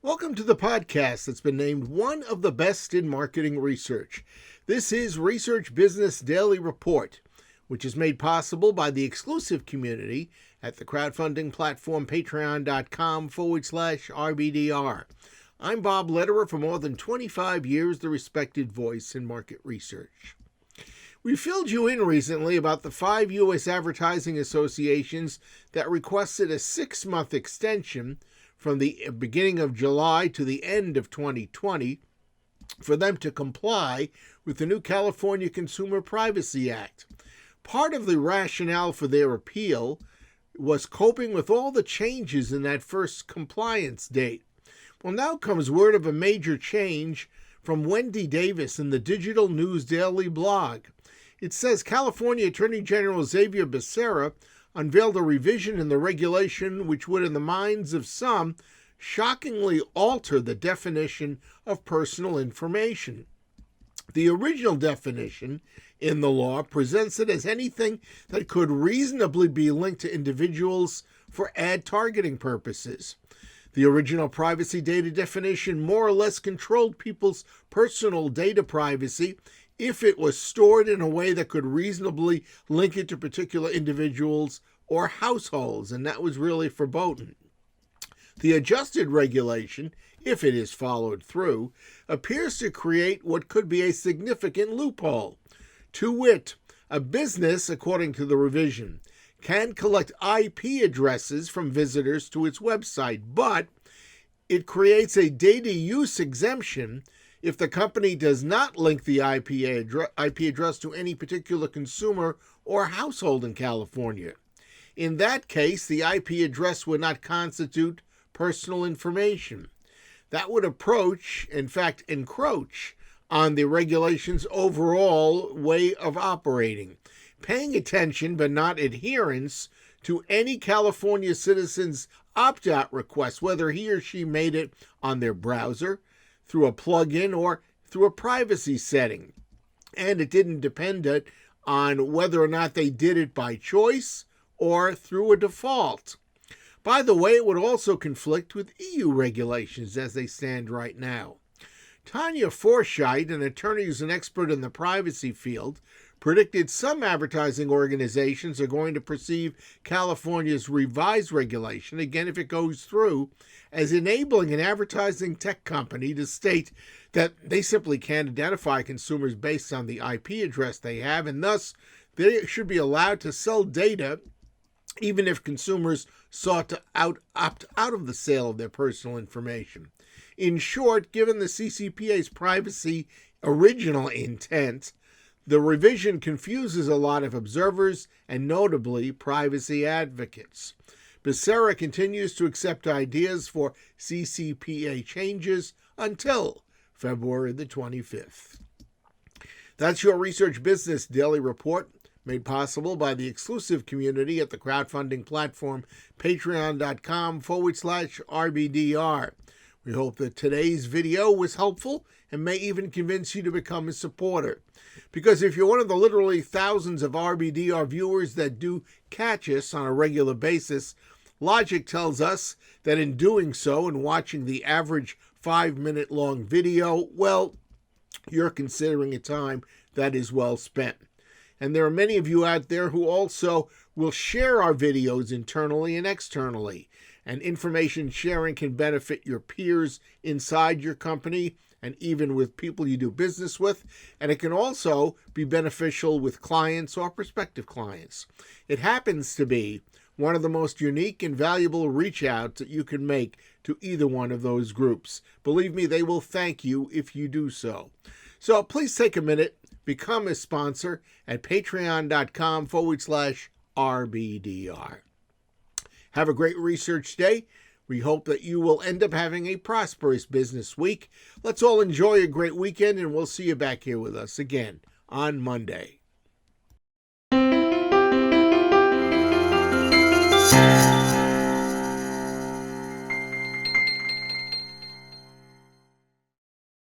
Welcome to the podcast that's been named one of the best in marketing research. This is Research Business Daily Report, which is made possible by the exclusive community at the crowdfunding platform patreon.com/RBDR. I'm Bob Lederer, for more than 25 years, the respected voice in market research. We filled you in recently about the 5 U.S. advertising associations that requested a 6-month extension from the beginning of July to the end of 2020 for them to comply with the new California Consumer Privacy Act. Part of the rationale for their appeal was coping with all the changes in that first compliance date. Well, now comes word of a major change from Wendy Davis in the Digital News Daily blog. It says California Attorney General Xavier Becerra unveiled a revision in the regulation which would, in the minds of some, shockingly alter the definition of personal information. The original definition in the law presents it as anything that could reasonably be linked to individuals for ad targeting purposes. The original privacy data definition more or less controlled people's personal data privacy if it was stored in a way that could reasonably link it to particular individuals or households, and that was really verboten. The adjusted regulation, if it is followed through, appears to create what could be a significant loophole. To wit, a business, according to the revision, can collect IP addresses from visitors to its website, but it creates a data use exemption if the company does not link the IP address to any particular consumer or household in California. In that case, the IP address would not constitute personal information. That would encroach on the regulation's overall way of operating. Paying attention, but not adherence, to any California citizen's opt-out request, whether he or she made it on their browser, through a plug-in, or through a privacy setting. And it didn't depend on whether or not they did it by choice or through a default. By the way, it would also conflict with EU regulations as they stand right now. Tanya Forsythe, an attorney who's an expert in the privacy field, predicted some advertising organizations are going to perceive California's revised regulation, again if it goes through, as enabling an advertising tech company to state that they simply can't identify consumers based on the IP address they have, and thus they should be allowed to sell data even if consumers sought to opt out of the sale of their personal information. In short, given the CCPA's privacy original intent, the revision confuses a lot of observers and notably privacy advocates. Becerra continues to accept ideas for CCPA changes until February the 25th. That's your Research Business Daily Report, made possible by the exclusive community at the crowdfunding platform patreon.com/RBDR. We hope that today's video was helpful and may even convince you to become a supporter. Because if you're one of the literally thousands of RBDR viewers that do catch us on a regular basis, logic tells us that in doing so and watching the average 5-minute long video, well, you're considering a time that is well spent. And there are many of you out there who also will share our videos internally and externally. And information sharing can benefit your peers inside your company and even with people you do business with. And it can also be beneficial with clients or prospective clients. It happens to be one of the most unique and valuable reach outs that you can make to either one of those groups. Believe me, they will thank you if you do so. So please take a minute, become a sponsor at patreon.com/RBDR. Have a great research day. We hope that you will end up having a prosperous business week. Let's all enjoy a great weekend, and we'll see you back here with us again on Monday.